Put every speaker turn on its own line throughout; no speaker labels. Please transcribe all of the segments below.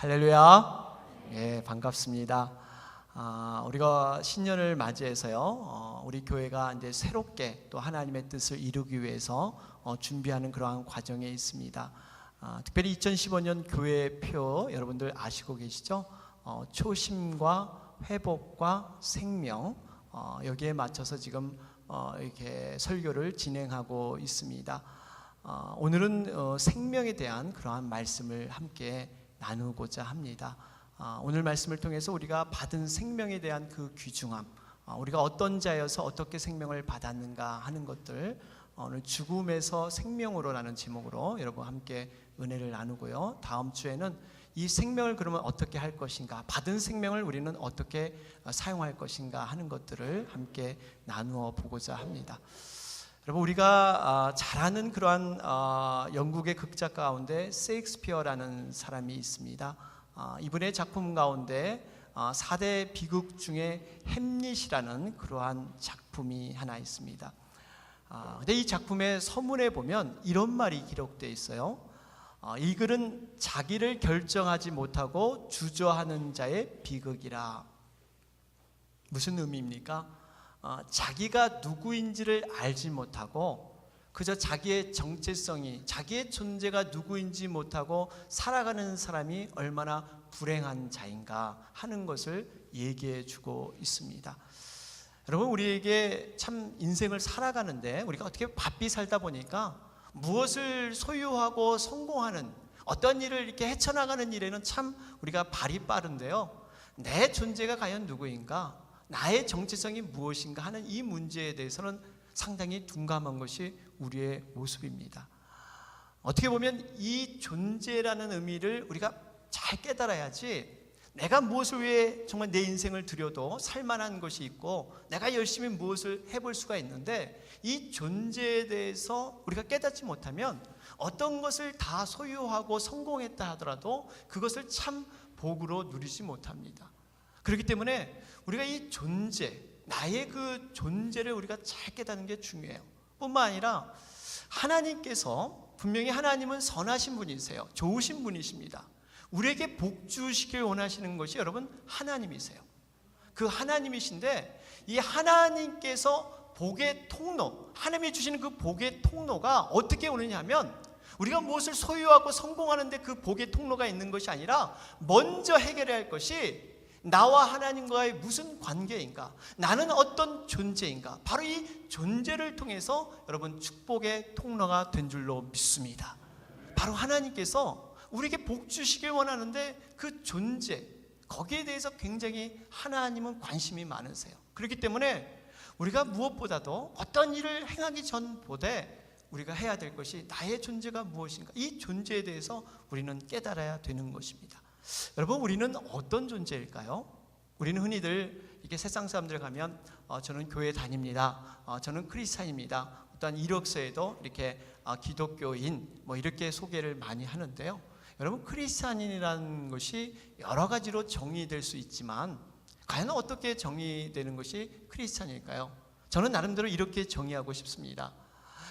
할렐루야. 예, 반갑습니다. 우리가 신년을 맞이해서요, 우리 교회가 이제 새롭게 또 하나님의 뜻을 이루기 위해서 준비하는 그러한 과정에 있습니다. 특별히 2015년 교회표 여러분들 아시고 계시죠? 초심과 회복과 생명, 여기에 맞춰서 지금 이렇게 설교를 진행하고 있습니다. 오늘은 생명에 대한 그러한 말씀을 함께 나누고자 합니다. 오늘 말씀을 통해서 우리가 받은 생명에 대한 그 귀중함, 우리가 어떤 자여서 어떻게 생명을 받았는가 하는 것들, 오늘 죽음에서 생명으로라는 제목으로 여러분 함께 은혜를 나누고요. 다음 주에는 이 생명을 그러면 어떻게 할 것인가, 받은 생명을 우리는 어떻게 사용할 것인가 하는 것들을 함께 나누어 보고자 합니다. 여러분, 우리가 잘 아는 그러한 영국의 극작가 가운데 셰익스피어라는 사람이 있습니다. 이분의 작품 가운데 4대 비극 중에 햄릿이라는 그러한 작품이 하나 있습니다. 근데 이 작품의 서문에 보면 이런 말이 기록되어 있어요. 이 글은 자기를 결정하지 못하고 주저하는 자의 비극이라. 무슨 의미입니까? 자기가 누구인지를 알지 못하고 그저 자기의 정체성이, 자기의 존재가 누구인지 못하고 살아가는 사람이 얼마나 불행한 자인가 하는 것을 얘기해 주고 있습니다. 여러분, 우리에게 참 인생을 살아가는데 우리가 어떻게 바삐 살다 보니까 무엇을 소유하고 성공하는 어떤 일을 이렇게 헤쳐나가는 일에는 참 우리가 발이 빠른데요, 내 존재가 과연 누구인가, 나의 정체성이 무엇인가 하는 이 문제에 대해서는 상당히 둔감한 것이 우리의 모습입니다. 어떻게 보면 이 존재라는 의미를 우리가 잘 깨달아야지 내가 무엇을 위해 정말 내 인생을 들여도 살만한 것이 있고 내가 열심히 무엇을 해볼 수가 있는데, 이 존재에 대해서 우리가 깨닫지 못하면 어떤 것을 다 소유하고 성공했다 하더라도 그것을 참 복으로 누리지 못합니다. 그렇기 때문에 우리가 이 존재, 나의 그 존재를 우리가 잘 깨닫는 게 중요해요. 뿐만 아니라 하나님께서, 분명히 하나님은 선하신 분이세요. 좋으신 분이십니다. 우리에게 복 주시길 원하시는 것이 여러분 하나님이세요. 그 하나님이신데 이 하나님께서 복의 통로, 하나님이 주시는 그 복의 통로가 어떻게 오느냐 하면, 우리가 무엇을 소유하고 성공하는데 그 복의 통로가 있는 것이 아니라 먼저 해결해야 할 것이 나와 하나님과의 무슨 관계인가, 나는 어떤 존재인가, 바로 이 존재를 통해서 여러분 축복의 통로가 된 줄로 믿습니다. 바로 하나님께서 우리에게 복 주시길 원하는데 그 존재, 거기에 대해서 굉장히 하나님은 관심이 많으세요. 그렇기 때문에 우리가 무엇보다도 어떤 일을 행하기 전보다 우리가 해야 될 것이 나의 존재가 무엇인가, 이 존재에 대해서 우리는 깨달아야 되는 것입니다. 여러분, 우리는 어떤 존재일까요? 우리는 흔히들 이렇게 세상 사람들 가면 저는 교회 다닙니다, 저는 크리스찬입니다, 어떤 이력서에도 이렇게 기독교인 이렇게 소개를 많이 하는데요, 여러분, 크리스찬인이라는 것이 여러 가지로 정의될 수 있지만 과연 어떻게 정의되는 것이 크리스찬일까요? 저는 나름대로 이렇게 정의하고 싶습니다.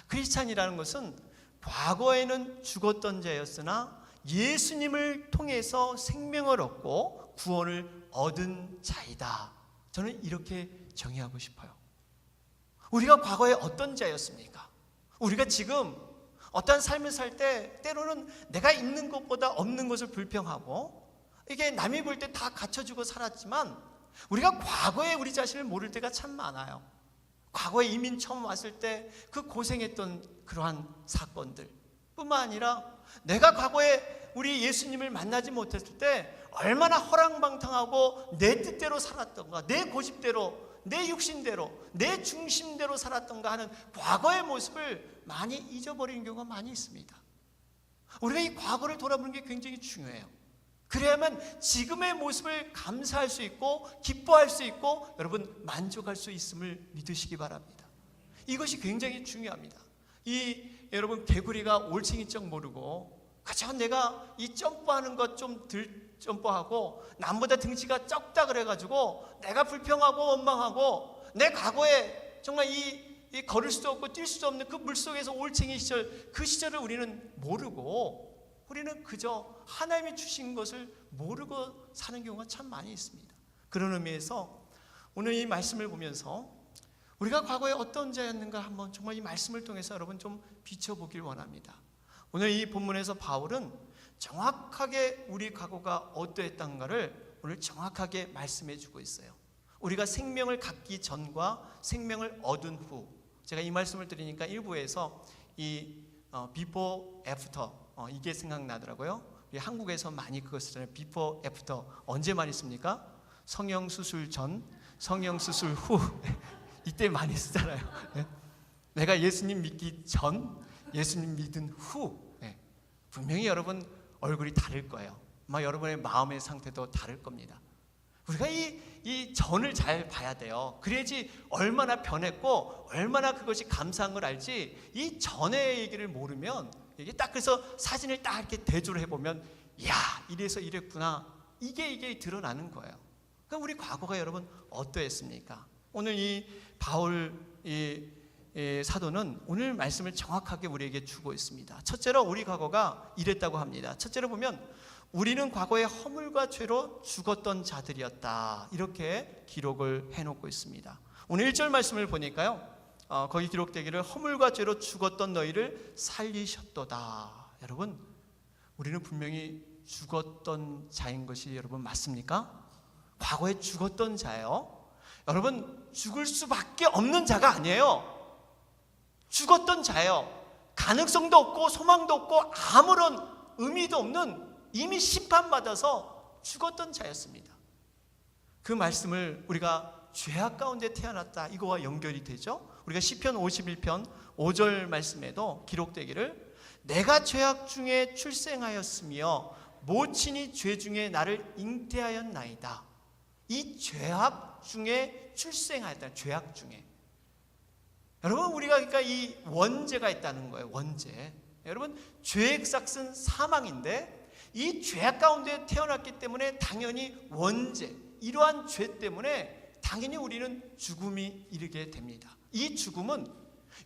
크리스찬이라는 것은 과거에는 죽었던 자였으나 예수님을 통해서 생명을 얻고 구원을 얻은 자이다. 저는 이렇게 정의하고 싶어요. 우리가 과거에 어떤 자였습니까? 우리가 지금 어떤 삶을 살 때 때로는 내가 있는 것보다 없는 것을 불평하고 이게 남이 볼 때 다 갖춰주고 살았지만 우리가 과거에 우리 자신을 모를 때가 참 많아요. 과거에 이민 처음 왔을 때 그 고생했던 그러한 사건들 뿐만 아니라 내가 과거에 우리 예수님을 만나지 못했을 때 얼마나 허랑방탕하고 내 뜻대로 살았던가, 내 고집대로, 내 육신대로, 내 중심대로 살았던가 하는 과거의 모습을 많이 잊어버리는 경우가 많이 있습니다. 우리가 이 과거를 돌아보는 게 굉장히 중요해요. 그래야만 지금의 모습을 감사할 수 있고 기뻐할 수 있고 여러분 만족할 수 있음을 믿으시기 바랍니다. 이것이 굉장히 중요합니다. 여러분 개구리가 올챙이적 모르고 그저 내가 이 점프하는 것 좀 덜 점프하고 남보다 등치가 적다 그래가지고 내가 불평하고 원망하고 내 과거에 정말 이 걸을 수도 없고 뛸 수도 없는 그 물속에서 올챙이 시절, 그 시절을 우리는 모르고 우리는 그저 하나님이 주신 것을 모르고 사는 경우가 참 많이 있습니다. 그런 의미에서 오늘 이 말씀을 보면서 우리가 과거에 어떤 자였는가 한번 정말 이 말씀을 통해서 여러분 좀 비춰보길 원합니다. 오늘 이 본문에서 바울은 정확하게 우리 과거가 어떠했던가를 오늘 정확하게 말씀해 주고 있어요. 우리가 생명을 갖기 전과 생명을 얻은 후, 제가 이 말씀을 드리니까 일부에서 이 before, after 이게 생각나더라고요. 우리 한국에서 많이 그거 쓰잖아요. before, after 언제 많이 씁니까? 성형수술 전, 성형수술 후 이때 많이 쓰잖아요. 내가 예수님 믿기 전, 예수님 믿은 후 분명히 여러분 얼굴이 다를 거예요. 아마 여러분의 마음의 상태도 다를 겁니다. 우리가 이 전을 잘 봐야 돼요. 그래야지 얼마나 변했고 얼마나 그것이 감사한 걸 알지, 이 전의 얘기를 모르면 이게 딱 그래서 사진을 딱 이렇게 대조를 해보면 야 이래서 이랬구나 이게 드러나는 거예요. 그럼 우리 과거가 여러분 어떠했습니까? 오늘 이 바울 이 사도는 오늘 말씀을 정확하게 우리에게 주고 있습니다. 첫째로 우리 과거가 이랬다고 합니다. 첫째로 보면 우리는 과거에 허물과 죄로 죽었던 자들이었다, 이렇게 기록을 해놓고 있습니다. 오늘 1절 말씀을 보니까요, 거기 기록되기를 허물과 죄로 죽었던 너희를 살리셨도다. 여러분, 우리는 분명히 죽었던 자인 것이 여러분 맞습니까? 과거에 죽었던 자예요. 여러분, 죽을 수밖에 없는 자가 아니에요. 죽었던 자예요. 가능성도 없고 소망도 없고 아무런 의미도 없는, 이미 심판받아서 죽었던 자였습니다. 그 말씀을 우리가 죄악 가운데 태어났다, 이거와 연결이 되죠. 우리가 시편 51편 5절 말씀에도 기록되기를 내가 죄악 중에 출생하였으며 모친이 죄 중에 나를 잉태하였나이다. 이 죄악 중에 출생하였다. 죄악 중에. 여러분, 우리가 그러니까 이 원죄가 있다는 거예요. 원죄. 여러분, 죄의 삭은 사망인데 이 죄악 가운데 태어났기 때문에 당연히 원죄, 이러한 죄 때문에 당연히 우리는 죽음이 이르게 됩니다. 이 죽음은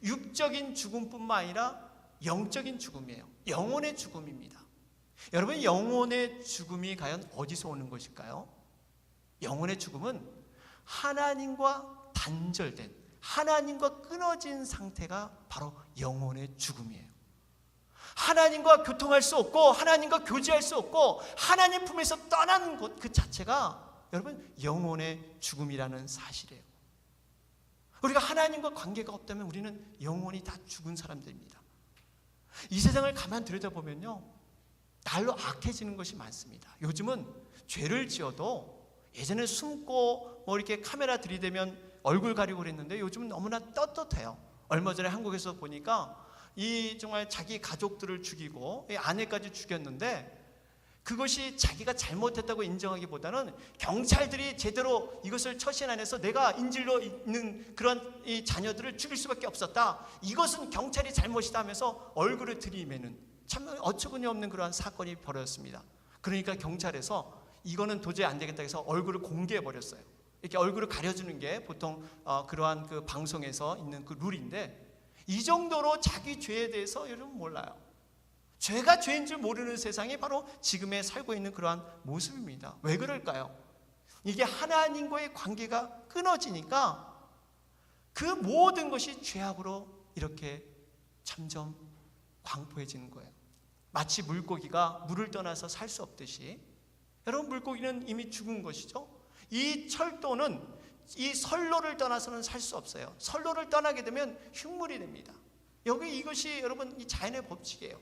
육적인 죽음뿐만 아니라 영적인 죽음이에요. 영혼의 죽음입니다. 여러분, 영혼의 죽음이 과연 어디서 오는 것일까요? 영혼의 죽음은 하나님과 단절된, 하나님과 끊어진 상태가 바로 영혼의 죽음이에요. 하나님과 교통할 수 없고 하나님과 교제할 수 없고 하나님 품에서 떠나는 것 그 자체가 여러분 영혼의 죽음이라는 사실이에요. 우리가 하나님과 관계가 없다면 우리는 영혼이 다 죽은 사람들입니다. 이 세상을 가만 들여다보면요, 날로 악해지는 것이 많습니다. 요즘은 죄를 지어도 예전에 숨고 뭐 이렇게 카메라 들이대면 얼굴 가리고 그랬는데 요즘은 너무나 떳떳해요. 얼마 전에 한국에서 보니까 이 정말 자기 가족들을 죽이고 아내까지 죽였는데 그것이 자기가 잘못했다고 인정하기보다는 경찰들이 제대로 이것을 처신 안 해서 내가 인질로 있는 그런 이 자녀들을 죽일 수밖에 없었다, 이것은 경찰이 잘못이다 하면서 얼굴을 들이매는 참 어처구니 없는 그러한 사건이 벌어졌습니다. 그러니까 경찰에서 이거는 도저히 안 되겠다 해서 얼굴을 공개해 버렸어요. 이렇게 얼굴을 가려주는 게 보통 그러한 그 방송에서 있는 그 룰인데, 이 정도로 자기 죄에 대해서 여러분 몰라요. 죄가 죄인 줄 모르는 세상이 바로 지금에 살고 있는 그러한 모습입니다. 왜 그럴까요? 이게 하나님과의 관계가 끊어지니까 그 모든 것이 죄악으로 이렇게 점점 광포해지는 거예요. 마치 물고기가 물을 떠나서 살 수 없듯이, 여러분, 물고기는 이미 죽은 것이죠. 이 철도는 이 선로를 떠나서는 살 수 없어요. 선로를 떠나게 되면 흉물이 됩니다. 이것이 여러분 이 자연의 법칙이에요.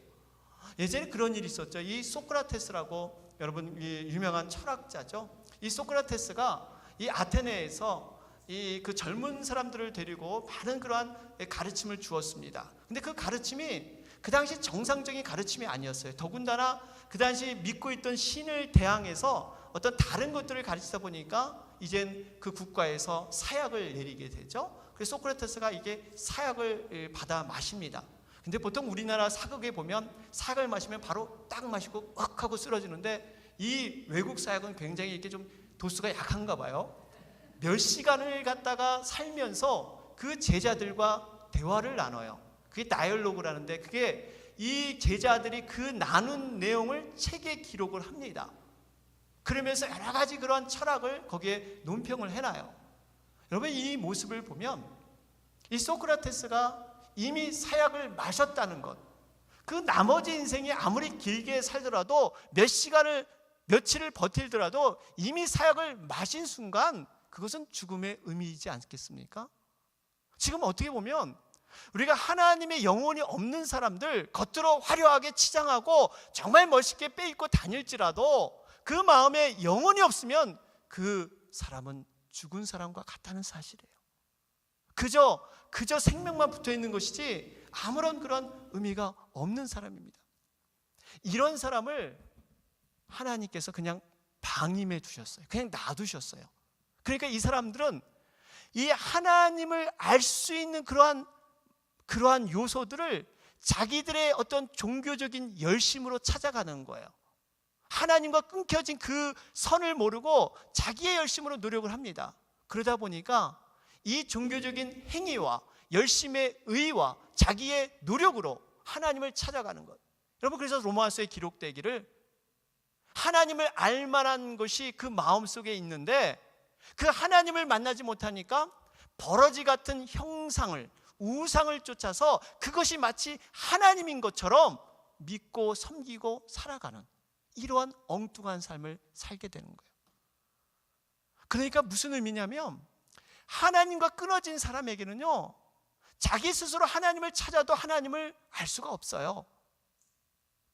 예전에 그런 일이 있었죠. 이 소크라테스라고 여러분 유명한 철학자죠. 이 소크라테스가 이 아테네에서 그 젊은 사람들을 데리고 많은 그러한 가르침을 주었습니다. 근데 그 가르침이 그 당시 정상적인 가르침이 아니었어요. 더군다나 그 당시 믿고 있던 신을 대항해서 어떤 다른 것들을 가르치다 보니까 이젠 그 국가에서 사약을 내리게 되죠. 그래서 소크라테스가 이게 사약을 받아 마십니다. 근데 보통 우리나라 사극에 보면 사약을 마시면 바로 딱 마시고 윽 하고 쓰러지는데, 이 외국 사약은 굉장히 이렇게 좀 도수가 약한가 봐요. 몇 시간을 갖다가 살면서 그 제자들과 대화를 나눠요. 그게 다이얼로그라는데, 그게 이 제자들이 그 나눈 내용을 책에 기록을 합니다. 그러면서 여러 가지 그런 철학을 거기에 논평을 해놔요. 여러분, 이 모습을 보면 이 소크라테스가 이미 사약을 마셨다는 것, 그 나머지 인생이 아무리 길게 살더라도 며칠을 버틸더라도 이미 사약을 마신 순간 그것은 죽음의 의미이지 않겠습니까? 지금 어떻게 보면 우리가 하나님의 영혼이 없는 사람들, 겉으로 화려하게 치장하고 정말 멋있게 빼입고 다닐지라도 그 마음에 영혼이 없으면 그 사람은 죽은 사람과 같다는 사실이에요. 그저 생명만 붙어 있는 것이지 아무런 그런 의미가 없는 사람입니다. 이런 사람을 하나님께서 그냥 방임해 두셨어요. 그냥 놔두셨어요. 그러니까 이 사람들은 이 하나님을 알 수 있는 그러한 요소들을 자기들의 어떤 종교적인 열심으로 찾아가는 거예요. 하나님과 끊겨진 그 선을 모르고 자기의 열심으로 노력을 합니다. 그러다 보니까 이 종교적인 행위와 열심의 의와 자기의 노력으로 하나님을 찾아가는 것. 여러분, 그래서 로마서에 기록되기를 하나님을 알 만한 것이 그 마음속에 있는데 그 하나님을 만나지 못하니까 버러지 같은 형상을, 우상을 쫓아서 그것이 마치 하나님인 것처럼 믿고 섬기고 살아가는 이러한 엉뚱한 삶을 살게 되는 거예요. 그러니까 무슨 의미냐면 하나님과 끊어진 사람에게는요, 자기 스스로 하나님을 찾아도 하나님을 알 수가 없어요.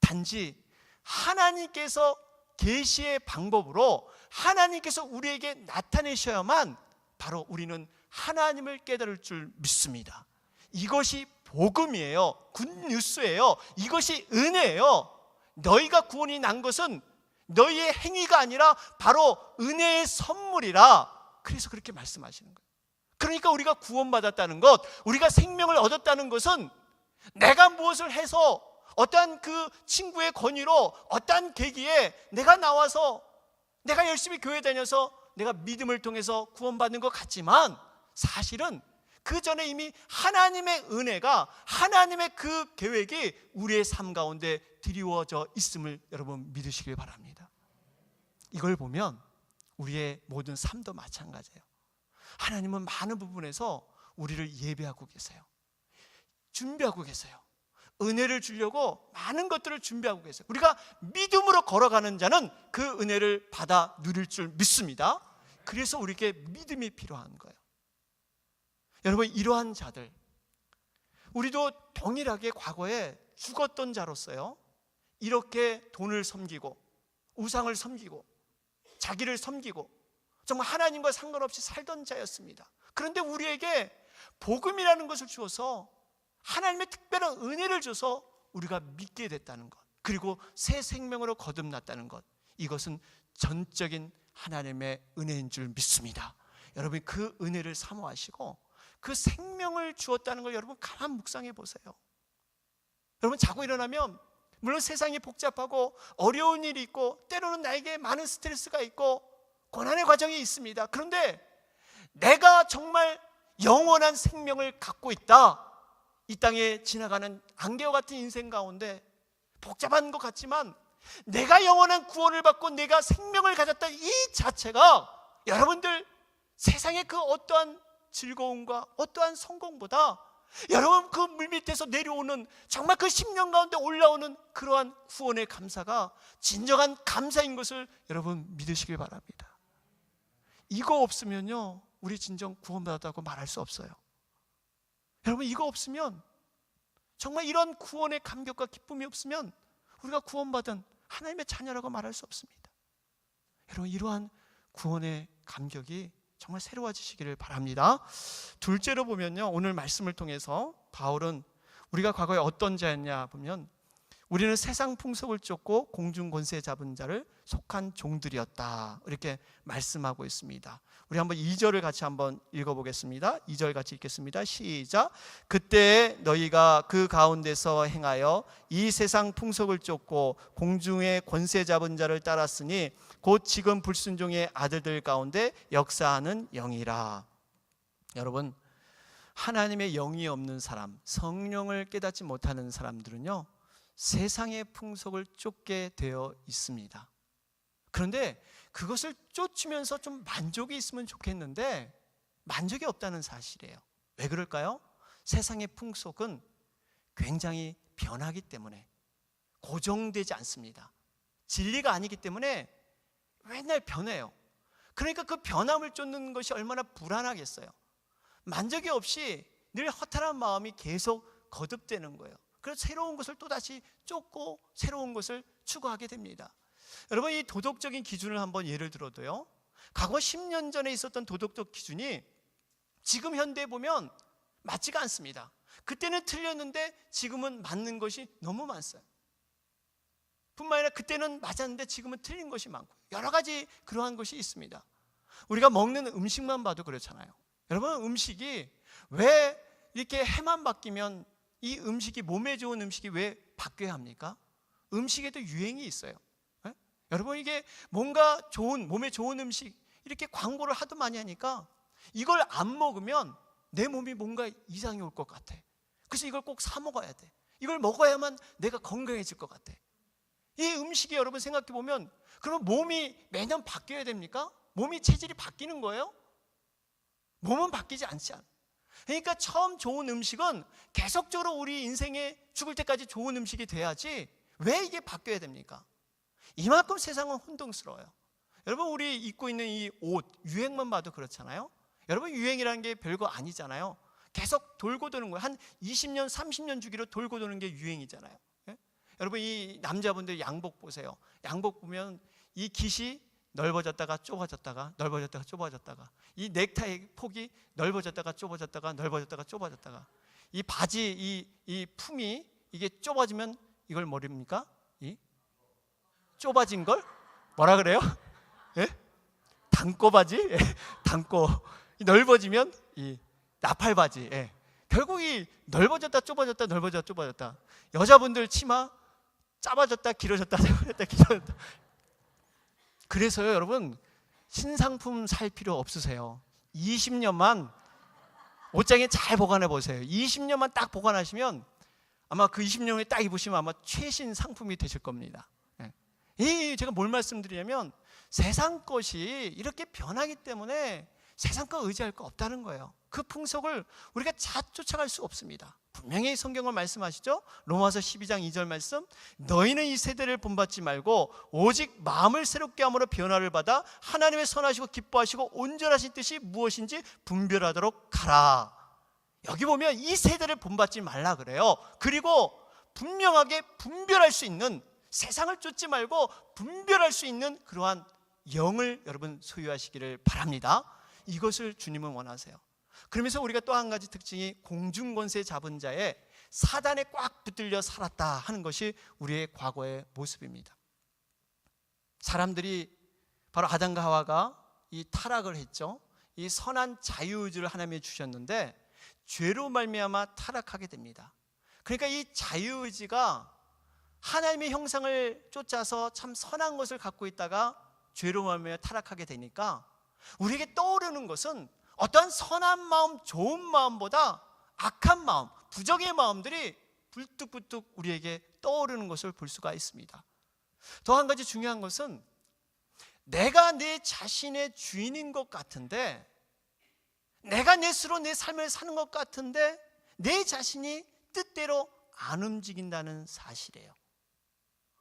단지 하나님께서 계시의 방법으로 하나님께서 우리에게 나타내셔야만 바로 우리는 하나님을 깨달을 줄 믿습니다. 이것이 복음이에요. 굿뉴스예요. 이것이 은혜예요. 너희가 구원이 난 것은 너희의 행위가 아니라 바로 은혜의 선물이라. 그래서 그렇게 말씀하시는 거예요. 그러니까 우리가 구원받았다는 것, 우리가 생명을 얻었다는 것은 내가 무엇을 해서 어떠한 그 친구의 권유로 어떠한 계기에 내가 나와서 내가 열심히 교회 다녀서 내가 믿음을 통해서 구원받는 것 같지만 사실은 그 전에 이미 하나님의 은혜가, 하나님의 그 계획이 우리의 삶 가운데 드리워져 있음을 여러분 믿으시길 바랍니다. 이걸 보면 우리의 모든 삶도 마찬가지예요. 하나님은 많은 부분에서 우리를 예배하고 계세요. 준비하고 계세요. 은혜를 주려고 많은 것들을 준비하고 계세요. 우리가 믿음으로 걸어가는 자는 그 은혜를 받아 누릴 줄 믿습니다. 그래서 우리에게 믿음이 필요한 거예요. 여러분, 이러한 자들, 우리도 동일하게 과거에 죽었던 자로서요, 이렇게 돈을 섬기고 우상을 섬기고 자기를 섬기고 정말 하나님과 상관없이 살던 자였습니다. 그런데 우리에게 복음이라는 것을 주어서 하나님의 특별한 은혜를 줘서 우리가 믿게 됐다는 것, 그리고 새 생명으로 거듭났다는 것, 이것은 전적인 하나님의 은혜인 줄 믿습니다. 여러분, 그 은혜를 사모하시고 그 생명을 주었다는 걸 여러분 가만 묵상해 보세요. 여러분, 자고 일어나면 물론 세상이 복잡하고 어려운 일이 있고 때로는 나에게 많은 스트레스가 있고 고난의 과정이 있습니다. 그런데 내가 정말 영원한 생명을 갖고 있다, 이 땅에 지나가는 안개와 같은 인생 가운데 복잡한 것 같지만 내가 영원한 구원을 받고 내가 생명을 가졌다, 이 자체가 여러분들 세상의 그 어떠한 즐거움과 어떠한 성공보다 여러분 그 물밑에서 내려오는 정말 그 10년 가운데 올라오는 그러한 구원의 감사가 진정한 감사인 것을 여러분 믿으시길 바랍니다. 이거 없으면요, 우리 진정 구원받았다고 말할 수 없어요. 여러분, 이거 없으면, 정말 이런 구원의 감격과 기쁨이 없으면 우리가 구원받은 하나님의 자녀라고 말할 수 없습니다. 여러분, 이러한 구원의 감격이 정말 새로워지시기를 바랍니다. 둘째로 보면요, 오늘 말씀을 통해서 바울은 우리가 과거에 어떤 자였냐 보면 우리는 세상 풍속을 쫓고 공중 권세 잡은 자를 속한 종들이었다, 이렇게 말씀하고 있습니다. 우리 한번 2절을 같이 한번 읽어보겠습니다. 2절 같이 읽겠습니다. 시작. 그때 너희가 그 가운데서 행하여 이 세상 풍속을 쫓고 공중의 권세 잡은 자를 따랐으니 곧 지금 불순종의 아들들 가운데 역사하는 영이라. 여러분, 하나님의 영이 없는 사람, 성령을 깨닫지 못하는 사람들은요, 세상의 풍속을 쫓게 되어 있습니다. 그런데 그것을 쫓으면서 좀 만족이 있으면 좋겠는데 만족이 없다는 사실이에요. 왜 그럴까요? 세상의 풍속은 굉장히 변하기 때문에, 고정되지 않습니다. 진리가 아니기 때문에 맨날 변해요. 그러니까 그 변함을 쫓는 것이 얼마나 불안하겠어요. 만족이 없이 늘 허탈한 마음이 계속 거듭되는 거예요. 그래서 새로운 것을 또다시 쫓고 새로운 것을 추구하게 됩니다. 여러분, 이 도덕적인 기준을 한번 예를 들어도요, 과거 10년 전에 있었던 도덕적 기준이 지금 현대에 보면 맞지가 않습니다. 그때는 틀렸는데 지금은 맞는 것이 너무 많아요. 뿐만 아니라 그때는 맞았는데 지금은 틀린 것이 많고, 여러 가지 그러한 것이 있습니다. 우리가 먹는 음식만 봐도 그렇잖아요. 여러분, 음식이 왜 이렇게 해만 바뀌면 이 음식이, 몸에 좋은 음식이 왜 바뀌어야 합니까? 음식에도 유행이 있어요. 네? 여러분, 이게 뭔가 좋은, 몸에 좋은 음식 이렇게 광고를 하도 많이 하니까 이걸 안 먹으면 내 몸이 뭔가 이상이 올 것 같아. 그래서 이걸 꼭 사 먹어야 돼. 이걸 먹어야만 내가 건강해질 것 같아. 이 음식이, 여러분 생각해 보면, 그럼 몸이 매년 바뀌어야 됩니까? 몸이 체질이 바뀌는 거예요? 몸은 바뀌지 않지 않아요. 그러니까 처음 좋은 음식은 계속적으로 우리 인생에 죽을 때까지 좋은 음식이 돼야지 왜 이게 바뀌어야 됩니까? 이만큼 세상은 혼동스러워요. 여러분, 우리 입고 있는 이 옷, 유행만 봐도 그렇잖아요. 여러분, 유행이라는 게 별거 아니잖아요. 계속 돌고 도는 거예요. 한 20년, 30년 주기로 돌고 도는 게 유행이잖아요. 예? 여러분, 이 남자분들 양복 보세요. 양복 보면 이 깃이 넓어졌다가 좁아졌다가 넓어졌다가 좁아졌다가, 이 넥타이 폭이 넓어졌다가 좁아졌다가 넓어졌다가 좁아졌다가, 이 바지 이 품이 이게 좁아지면 이걸 뭐랍니까? 이 좁아진 걸 뭐라 그래요? 예? 단꼬 바지? 예, 단꼬. 넓어지면 이 나팔 바지. 예. 결국 이 넓어졌다 좁아졌다 넓어졌다 좁아졌다. 여자분들 치마 짧아졌다 길어졌다 짧아졌다 길어졌다. 그래서요, 여러분, 신상품 살 필요 없으세요. 20년만 옷장에 잘 보관해 보세요. 20년만 딱 보관하시면 아마 그 20년 후에 딱 입으시면 아마 최신 상품이 되실 겁니다. 예. 제가 뭘 말씀드리냐면, 세상 것이 이렇게 변하기 때문에 세상 거 의지할 거 없다는 거예요. 그 풍속을 우리가 쫓아갈 수 없습니다. 분명히 성경을 말씀하시죠. 로마서 12장 2절 말씀, 너희는 이 세대를 본받지 말고 오직 마음을 새롭게 함으로 변화를 받아 하나님의 선하시고 기뻐하시고 온전하신 뜻이 무엇인지 분별하도록 하라. 여기 보면 이 세대를 본받지 말라 그래요. 그리고 분명하게 분별할 수 있는, 세상을 쫓지 말고 분별할 수 있는 그러한 영을 여러분 소유하시기를 바랍니다. 이것을 주님은 원하세요. 그러면서 우리가 또 한 가지 특징이, 공중권세 잡은 자의 사단에 꽉 붙들려 살았다 하는 것이 우리의 과거의 모습입니다. 사람들이, 바로 아담과 하와가 이 타락을 했죠. 이 선한 자유의지를 하나님이 주셨는데 죄로 말미암아 타락하게 됩니다. 그러니까 이 자유의지가 하나님의 형상을 쫓아서 참 선한 것을 갖고 있다가 죄로 말미암아 타락하게 되니까 우리에게 떠오르는 것은 어떠한 선한 마음, 좋은 마음보다 악한 마음, 부정의 마음들이 불뚝불뚝 우리에게 떠오르는 것을 볼 수가 있습니다. 더 한 가지 중요한 것은, 내가 내 자신의 주인인 것 같은데, 내가 내 스스로 내 삶을 사는 것 같은데 내 자신이 뜻대로 안 움직인다는 사실이에요.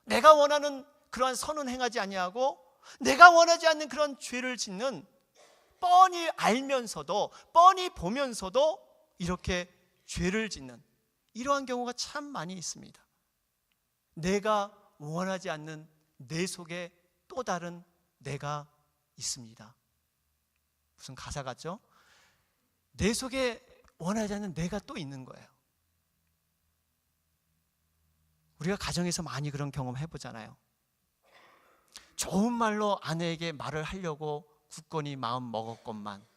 내가 원하는 그러한 선은 행하지 아니하고 내가 원하지 않는 그런 죄를 짓는, 뻔히 알면서도 뻔히 보면서도 이렇게 죄를 짓는 이러한 경우가 참 많이 있습니다. 내가 원하지 않는 내 속에 또 다른 내가 있습니다. 무슨 가사 같죠? 내 속에 원하지 않는 내가 또 있는 거예요. 우리가 가정에서 많이 그런 경험 해보잖아요. 좋은 말로 아내에게 말을 하려고 굳건히 마음 먹었건만,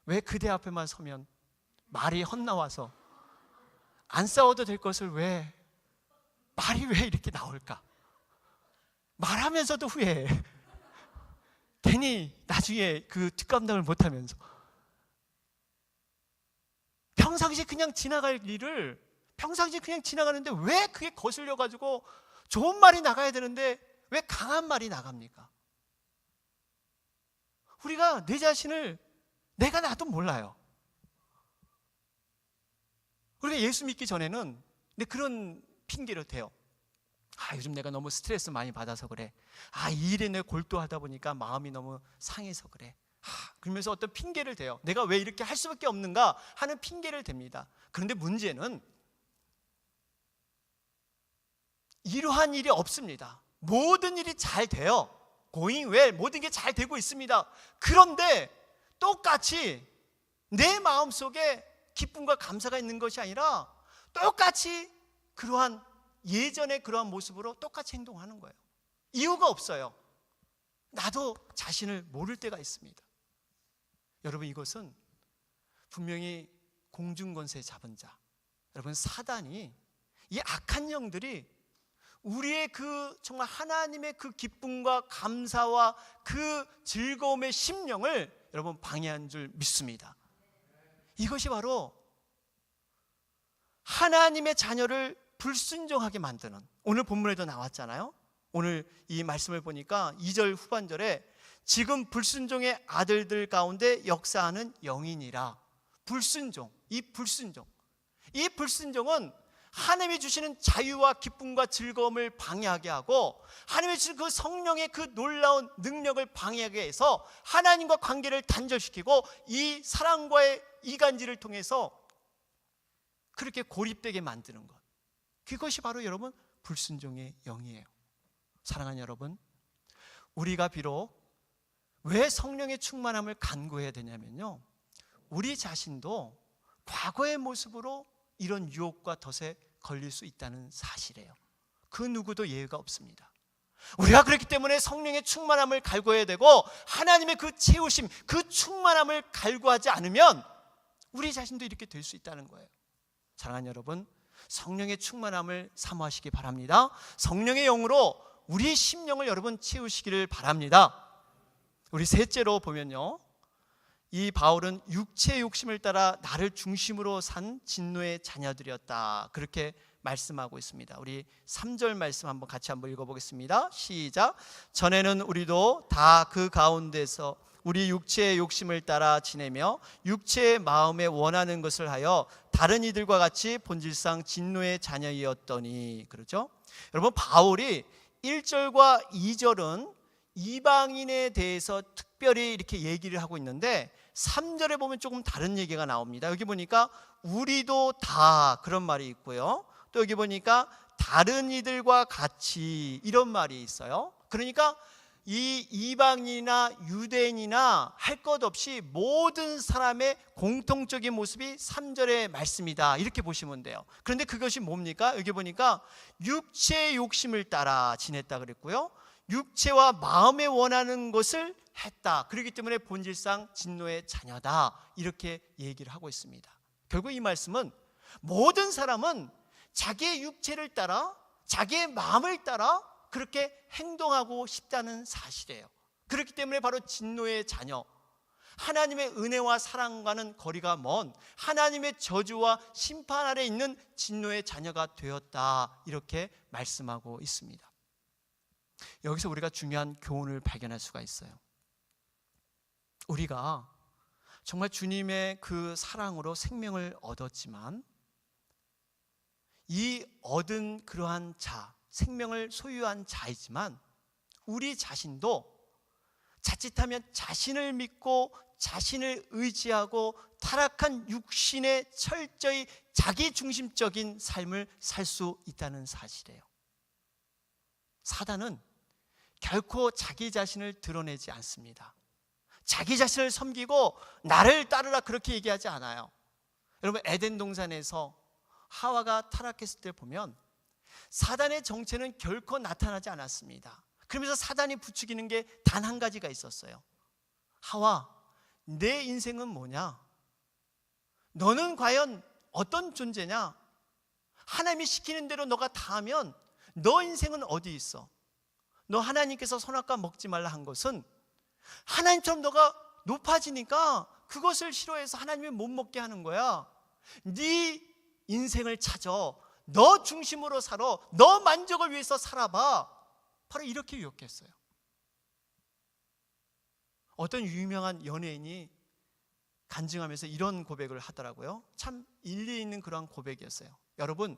왜 그대 앞에만 서면 말이 헛나와서 안 싸워도 될 것을 왜 말이 왜 이렇게 나올까? 말하면서도 후회해. 괜히 나중에 그 뒷감당을 못하면서 평상시에 그냥 지나갈 일을 평상시 그냥 지나가는데 왜 그게 거슬려 가지고 좋은 말이 나가야 되는데 왜 강한 말이 나갑니까? 우리가 내 자신을 내가 나도 몰라요. 우리가 예수 믿기 전에는 그런 핑계를 대요. 요즘 내가 너무 스트레스 많이 받아서 그래. 이 일에 내가 골도하다 보니까 마음이 너무 상해서 그래. 그러면서 어떤 핑계를 대요. 내가 왜 이렇게 할 수밖에 없는가 하는 핑계를 댑니다. 그런데 문제는 이러한 일이 없습니다. 모든 일이 잘 돼요. going well, 모든 게 잘 되고 있습니다. 그런데 똑같이 내 마음속에 기쁨과 감사가 있는 것이 아니라 똑같이 그러한 예전의 그러한 모습으로 똑같이 행동하는 거예요. 이유가 없어요. 나도 자신을 모를 때가 있습니다. 여러분, 이것은 분명히 공중권세 잡은 자, 여러분, 사단이, 이 악한 영들이 우리의 그 정말 하나님의 그 기쁨과 감사와 그 즐거움의 심령을 여러분 방해한 줄 믿습니다. 이것이 바로 하나님의 자녀를 불순종하게 만드는, 오늘 본문에도 나왔잖아요. 오늘 이 말씀을 보니까 2절 후반절에 지금 불순종의 아들들 가운데 역사하는 영이니라. 불순종, 이 불순종은 하나님이 주시는 자유와 기쁨과 즐거움을 방해하게 하고 하나님이 주신 그 성령의 그 놀라운 능력을 방해하게 해서 하나님과 관계를 단절시키고 이 사랑과의 이간질을 통해서 그렇게 고립되게 만드는 것, 그것이 바로 여러분 불순종의 영이에요. 사랑하는 여러분, 우리가 비록 왜 성령의 충만함을 간구해야 되냐면요, 우리 자신도 과거의 모습으로 이런 유혹과 덫에 걸릴 수 있다는 사실이에요. 그 누구도 예외가 없습니다. 우리가 그렇기 때문에 성령의 충만함을 갈구해야 되고 하나님의 그 채우심, 그 충만함을 갈구하지 않으면 우리 자신도 이렇게 될 수 있다는 거예요. 사랑하는 여러분, 성령의 충만함을 사모하시기 바랍니다. 성령의 영으로 우리 심령을 여러분 채우시기를 바랍니다. 우리 셋째로 보면요, 이 바울은 육체의 욕심을 따라 나를 중심으로 산 진노의 자녀들이었다, 그렇게 말씀하고 있습니다. 우리 3절 말씀 같이 한번 읽어보겠습니다. 시작. 전에는 우리도 다 그 가운데서 우리 육체의 욕심을 따라 지내며 육체의 마음에 원하는 것을 하여 다른 이들과 같이 본질상 진노의 자녀이었더니, 그렇죠? 여러분, 바울이 1절과 2절은 이방인에 대해서 특별히 이렇게 얘기를 하고 있는데 3절에 보면 조금 다른 얘기가 나옵니다. 여기 보니까 우리도 다, 그런 말이 있고요, 또 여기 보니까 다른 이들과 같이, 이런 말이 있어요. 그러니까 이 이방인이나 유대인이나 할 것 없이 모든 사람의 공통적인 모습이 3절의 말씀이다, 이렇게 보시면 돼요. 그런데 그것이 뭡니까? 여기 보니까 육체의 욕심을 따라 지냈다 그랬고요, 육체와 마음에 원하는 것을 했다, 그렇기 때문에 본질상 진노의 자녀다, 이렇게 얘기를 하고 있습니다. 결국 이 말씀은 모든 사람은 자기의 육체를 따라, 자기의 마음을 따라 그렇게 행동하고 싶다는 사실이에요. 그렇기 때문에 바로 진노의 자녀, 하나님의 은혜와 사랑과는 거리가 먼 하나님의 저주와 심판 아래 있는 진노의 자녀가 되었다, 이렇게 말씀하고 있습니다. 여기서 우리가 중요한 교훈을 발견할 수가 있어요. 우리가 정말 주님의 그 사랑으로 생명을 얻었지만 이 얻은 그러한 자, 생명을 소유한 자이지만 우리 자신도 자칫하면 자신을 믿고 자신을 의지하고 타락한 육신의 철저히 자기중심적인 삶을 살 수 있다는 사실이에요. 사단은 결코 자기 자신을 드러내지 않습니다. 자기 자신을 섬기고 나를 따르라, 그렇게 얘기하지 않아요. 여러분, 에덴 동산에서 하와가 타락했을 때 보면 사단의 정체는 결코 나타나지 않았습니다. 그러면서 사단이 부추기는 게 단 한 가지가 있었어요. 하와, 내 인생은 뭐냐? 너는 과연 어떤 존재냐? 하나님이 시키는 대로 너가 다 하면 너 인생은 어디 있어? 너 하나님께서 선악과 먹지 말라 한 것은 하나님처럼 너가 높아지니까 그것을 싫어해서 하나님이 못 먹게 하는 거야. 네 인생을 찾아 너 중심으로 살아, 너 만족을 위해서 살아봐. 바로 이렇게 유혹했어요. 어떤 유명한 연예인이 간증하면서 이런 고백을 하더라고요. 참 일리 있는 그러한 고백이었어요. 여러분,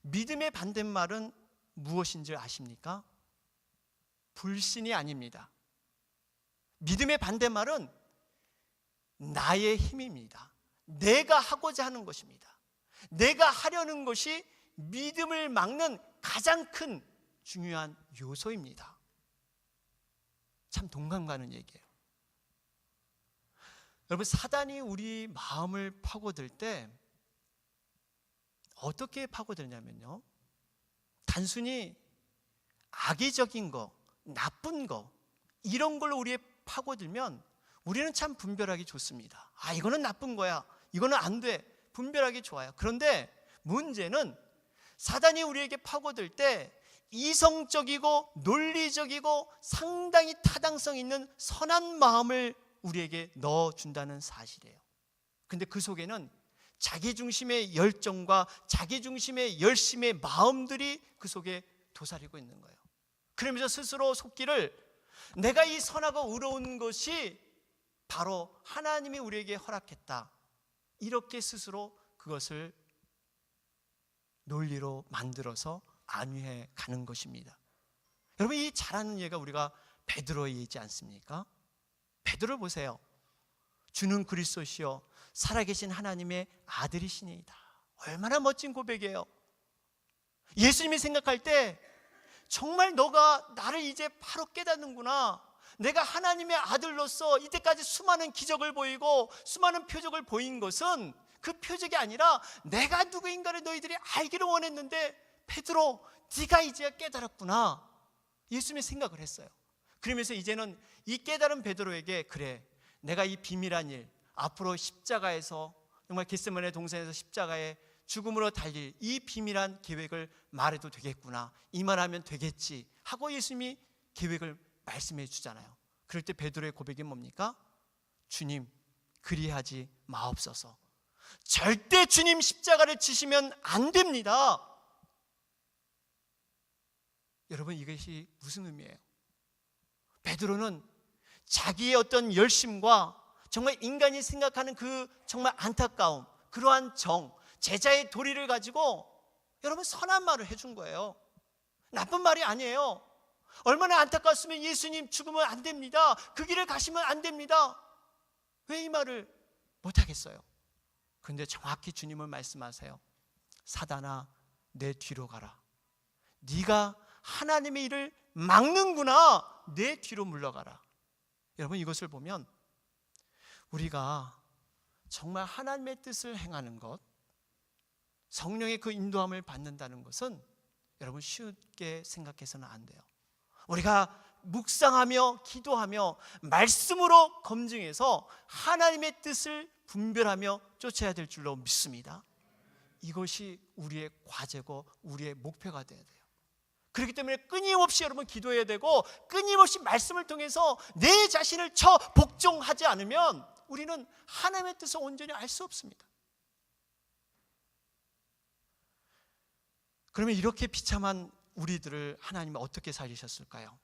믿음의 반대말은 무엇인지 아십니까? 불신이 아닙니다. 믿음의 반대말은 나의 힘입니다. 내가 하고자 하는 것입니다. 내가 하려는 것이 믿음을 막는 가장 큰 중요한 요소입니다. 참 동감 가는 얘기예요. 여러분, 사단이 우리 마음을 파고들 때 어떻게 파고들냐면요, 단순히 악의적인 거, 나쁜 거, 이런 걸로 우리의 파고들면 우리는 참 분별하기 좋습니다. 아, 이거는 나쁜 거야, 이거는 안 돼, 분별하기 좋아요. 그런데 문제는 사단이 우리에게 파고들 때 이성적이고 논리적이고 상당히 타당성 있는 선한 마음을 우리에게 넣어준다는 사실이에요. 근데 그 속에는 자기중심의 열정과 자기중심의 열심의 마음들이 그 속에 도사리고 있는 거예요. 그러면서 스스로 속기를, 내가 이 선하고 의로운 것이 바로 하나님이 우리에게 허락했다, 이렇게 스스로 그것을 논리로 만들어서 안위해 가는 것입니다. 여러분, 이 잘하는 예가 우리가 베드로의 예지 않습니까? 베드로를 보세요. 주는 그리스도시요 살아계신 하나님의 아들이시니이다. 얼마나 멋진 고백이에요. 예수님이 생각할 때 정말 너가 나를 이제 바로 깨닫는구나, 내가 하나님의 아들로서 이때까지 수많은 기적을 보이고 수많은 표적을 보인 것은 그 표적이 아니라 내가 누구인가를 너희들이 알기를 원했는데 베드로, 네가 이제야 깨달았구나, 예수님이 생각을 했어요. 그러면서 이제는 이 깨달은 베드로에게, 그래, 내가 이 비밀한 일, 앞으로 십자가에서, 정말 겟세마네 동산에서 십자가에 죽음으로 달릴 이 비밀한 계획을 말해도 되겠구나, 이 말하면 되겠지 하고 예수님이 계획을 말씀해 주잖아요. 그럴 때 베드로의 고백이 뭡니까? 주님, 그리하지 마옵소서. 절대 주님 십자가를 지시면 안 됩니다. 여러분, 이것이 무슨 의미예요? 베드로는 자기의 어떤 열심과 정말 인간이 생각하는 그 정말 안타까움, 그러한 정, 제자의 도리를 가지고 여러분 선한 말을 해준 거예요. 나쁜 말이 아니에요. 얼마나 안타까웠으면 예수님 죽으면 안 됩니다, 그 길을 가시면 안 됩니다, 왜 이 말을 못하겠어요? 그런데 정확히 주님은 말씀하세요. 사단아, 내 뒤로 가라. 네가 하나님의 일을 막는구나, 내 뒤로 물러가라. 여러분, 이것을 보면 우리가 정말 하나님의 뜻을 행하는 것, 성령의 그 인도함을 받는다는 것은 여러분 쉽게 생각해서는 안 돼요. 우리가 묵상하며 기도하며 말씀으로 검증해서 하나님의 뜻을 분별하며 쫓아야 될 줄로 믿습니다. 이것이 우리의 과제고 우리의 목표가 되어야 돼요. 그렇기 때문에 끊임없이 여러분 기도해야 되고, 끊임없이 말씀을 통해서 내 자신을 복종하지 않으면 우리는 하나님의 뜻을 온전히 알 수 없습니다. 그러면 이렇게 비참한 우리들을 하나님은 어떻게 살리셨을까요?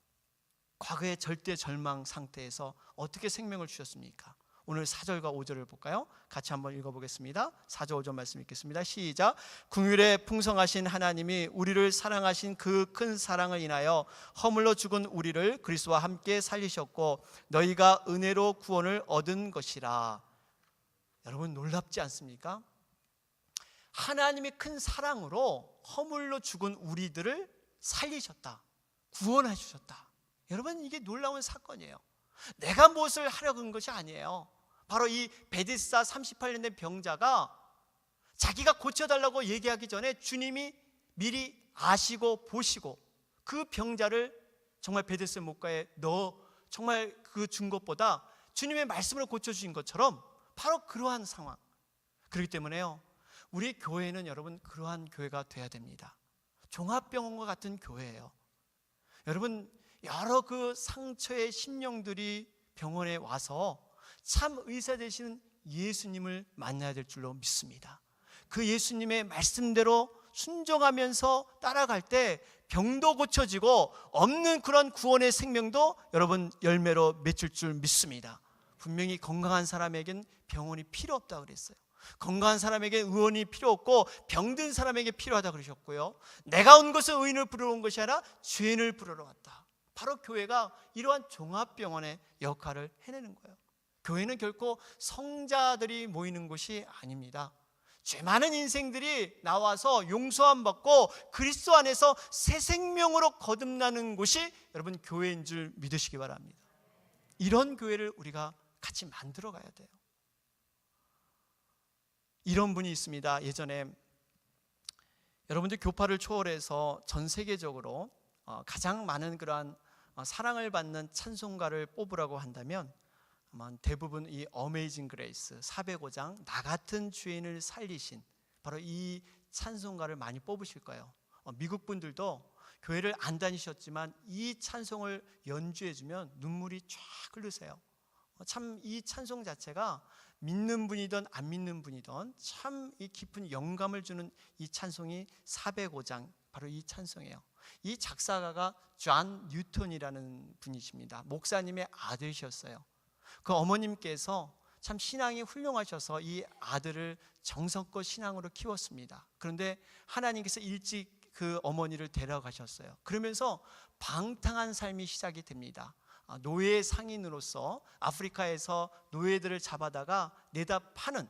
과거의 절대 절망 상태에서 어떻게 생명을 주셨습니까? 오늘 4절과 5절을 볼까요? 같이 한번 읽어보겠습니다. 4절 5절 말씀 읽겠습니다. 시작. 긍휼에 풍성하신 하나님이 우리를 사랑하신 그 큰 사랑을 인하여 허물로 죽은 우리를 그리스도와 함께 살리셨고 너희가 은혜로 구원을 얻은 것이라. 여러분, 놀랍지 않습니까? 하나님의 큰 사랑으로 허물로 죽은 우리들을 살리셨다, 구원해 주셨다. 여러분, 이게 놀라운 사건이에요. 내가 무엇을 하려고 한 것이 아니에요. 바로 이 베데스다 38년 된 병자가 자기가 고쳐달라고 얘기하기 전에 주님이 미리 아시고 보시고 그 병자를 정말 베데스다 못가에 넣어 정말 그 준 것보다 주님의 말씀으로 고쳐주신 것처럼 바로 그러한 상황. 그렇기 때문에요, 우리 교회는 여러분 그러한 교회가 돼야 됩니다. 종합병원과 같은 교회예요. 여러분, 여러 그 상처의 심령들이 병원에 와서 참 의사 되시는 예수님을 만나야 될 줄로 믿습니다. 그 예수님의 말씀대로 순종하면서 따라갈 때 병도 고쳐지고 없는 그런 구원의 생명도 여러분 열매로 맺힐 줄 믿습니다. 분명히 건강한 사람에겐 병원이 필요 없다고 그랬어요. 건강한 사람에게 의원이 필요 없고 병든 사람에게 필요하다고 그러셨고요. 내가 온 것은 의인을 부르러 온 것이 아니라 죄인을 부르러 왔다. 바로 교회가 이러한 종합병원의 역할을 해내는 거예요. 교회는 결코 성자들이 모이는 곳이 아닙니다. 죄 많은 인생들이 나와서 용서함 받고 그리스도 안에서 새 생명으로 거듭나는 곳이 여러분 교회인 줄 믿으시기 바랍니다. 이런 교회를 우리가 같이 만들어 가야 돼요. 이런 분이 있습니다. 예전에 여러분들 교파를 초월해서 전 세계적으로 가장 많은 그러한 사랑을 받는 찬송가를 뽑으라고 한다면 대부분 이 어메이징 그레이스 405장 나 같은 죄인을 살리신 바로 이 찬송가를 많이 뽑으실 거예요. 미국 분들도 교회를 안 다니셨지만 이 찬송을 연주해주면 눈물이 쫙 흐르세요. 참 이 찬송 자체가 믿는 분이든 안 믿는 분이든 참 이 깊은 영감을 주는 이 찬송이 405장 바로 이 찬송이에요. 이 작사가가 존 뉴턴이라는 분이십니다. 목사님의 아들이셨어요. 그 어머님께서 참 신앙이 훌륭하셔서 이 아들을 정성껏 신앙으로 키웠습니다. 그런데 하나님께서 일찍 그 어머니를 데려가셨어요. 그러면서 방탕한 삶이 시작이 됩니다. 노예 상인으로서 아프리카에서 노예들을 잡아다가 내다 파는,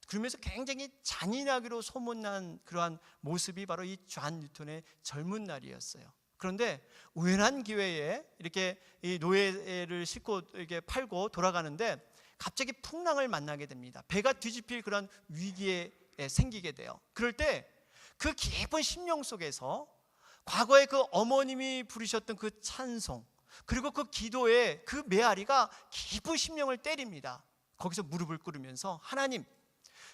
그러면서 굉장히 잔인하기로 소문난 그러한 모습이 바로 이 존 뉴턴의 젊은 날이었어요. 그런데 우연한 기회에 이렇게 이 노예를 싣고 이렇게 팔고 돌아가는데 갑자기 풍랑을 만나게 됩니다. 배가 뒤집힐 그런 위기에 생기게 돼요. 그럴 때 그 깊은 심령 속에서 과거에 그 어머님이 부르셨던 그 찬송, 그리고 그 기도에 그 메아리가 깊은 심령을 때립니다. 거기서 무릎을 꿇으면서 하나님,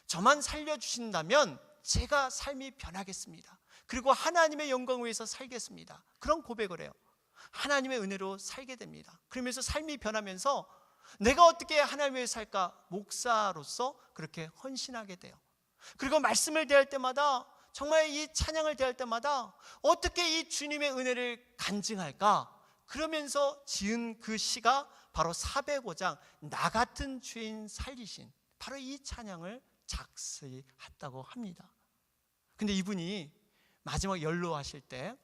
저만 살려주신다면 제가 삶이 변하겠습니다. 그리고 하나님의 영광을 위해서 살겠습니다. 그런 고백을 해요. 하나님의 은혜로 살게 됩니다. 그러면서 삶이 변하면서 내가 어떻게 하나님 위해 살까? 목사로서 그렇게 헌신하게 돼요. 그리고 말씀을 대할 때마다, 정말 이 찬양을 대할 때마다 어떻게 이 주님의 은혜를 간증할까? 그러면서 지은 그 시가 바로 405장 나 같은 죄인 살리신, 바로 이 찬양을 작사했다고 합니다. 근데 이분이 마지막 연로하실 때,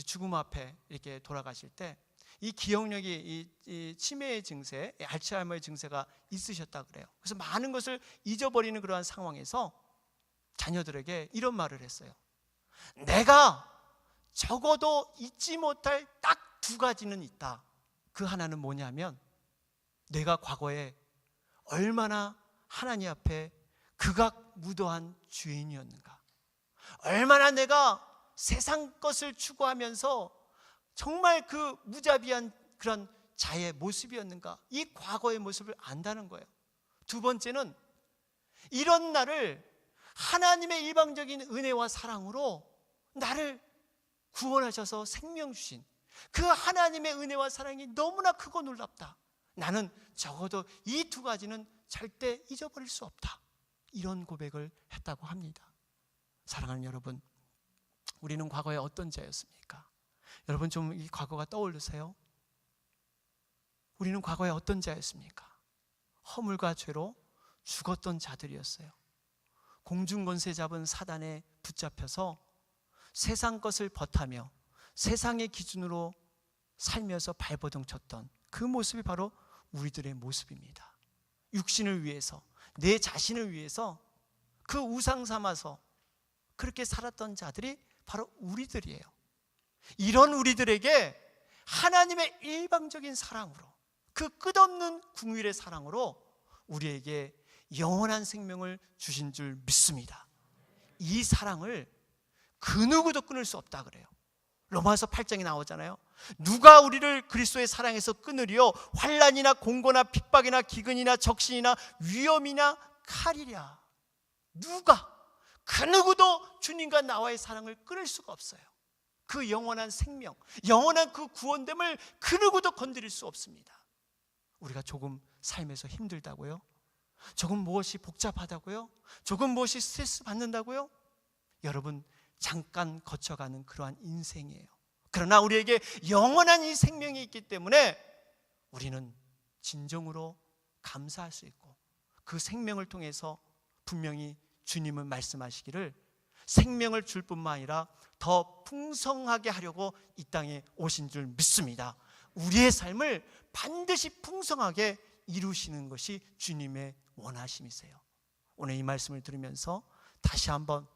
죽음 앞에 이렇게 돌아가실 때 이 기억력이 이 치매의 증세, 알츠하이머의 증세가 있으셨다 그래요. 그래서 많은 것을 잊어버리는 그러한 상황에서 자녀들에게 이런 말을 했어요. 내가 적어도 잊지 못할 딱 2가지는 있다. 그 하나는 뭐냐면 내가 과거에 얼마나 하나님 앞에 극악무도한 죄인이었는가, 얼마나 내가 세상 것을 추구하면서 정말 그 무자비한 그런 자의 모습이었는가, 이 과거의 모습을 안다는 거예요. 2번째는 이런 나를 하나님의 일방적인 은혜와 사랑으로 나를 구원하셔서 생명 주신 그 하나님의 은혜와 사랑이 너무나 크고 놀랍다. 나는 적어도 이 2가지는 절대 잊어버릴 수 없다. 이런 고백을 했다고 합니다. 사랑하는 여러분, 우리는 과거에 어떤 자였습니까? 여러분 좀 이 과거가 떠오르세요? 우리는 과거에 어떤 자였습니까? 허물과 죄로 죽었던 자들이었어요. 공중권세 잡은 사단에 붙잡혀서 세상 것을 벗하며 세상의 기준으로 살면서 발버둥 쳤던 그 모습이 바로 우리들의 모습입니다. 육신을 위해서, 내 자신을 위해서 그 우상 삼아서 그렇게 살았던 자들이 바로 우리들이에요. 이런 우리들에게 하나님의 일방적인 사랑으로, 그 끝없는 긍휼의 사랑으로 우리에게 영원한 생명을 주신 줄 믿습니다. 이 사랑을 그 누구도 끊을 수 없다 그래요. 로마서 8장에 나오잖아요. 누가 우리를 그리스도의 사랑에서 끊으리요? 환난이나 공고나 핍박이나 기근이나 적신이나 위험이나 칼이랴. 누가, 그 누구도 주님과 나와의 사랑을 끊을 수가 없어요. 그 영원한 생명, 영원한 그 구원됨을 그 누구도 건드릴 수 없습니다. 우리가 조금 삶에서 힘들다고요? 조금 무엇이 복잡하다고요? 조금 무엇이 스트레스 받는다고요? 여러분, 잠깐 거쳐가는 그러한 인생이에요. 그러나 우리에게 영원한 이 생명이 있기 때문에 우리는 진정으로 감사할 수 있고, 그 생명을 통해서 분명히 주님은 말씀하시기를 생명을 줄 뿐만 아니라 더 풍성하게 하려고 이 땅에 오신 줄 믿습니다. 우리의 삶을 반드시 풍성하게 이루시는 것이 주님의 원하심이세요. 오늘 이 말씀을 들으면서 다시 한번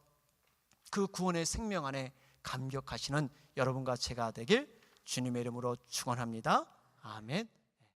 그 구원의 생명 안에 감격하시는 여러분과 제가 되길 주님의 이름으로 축원합니다. 아멘.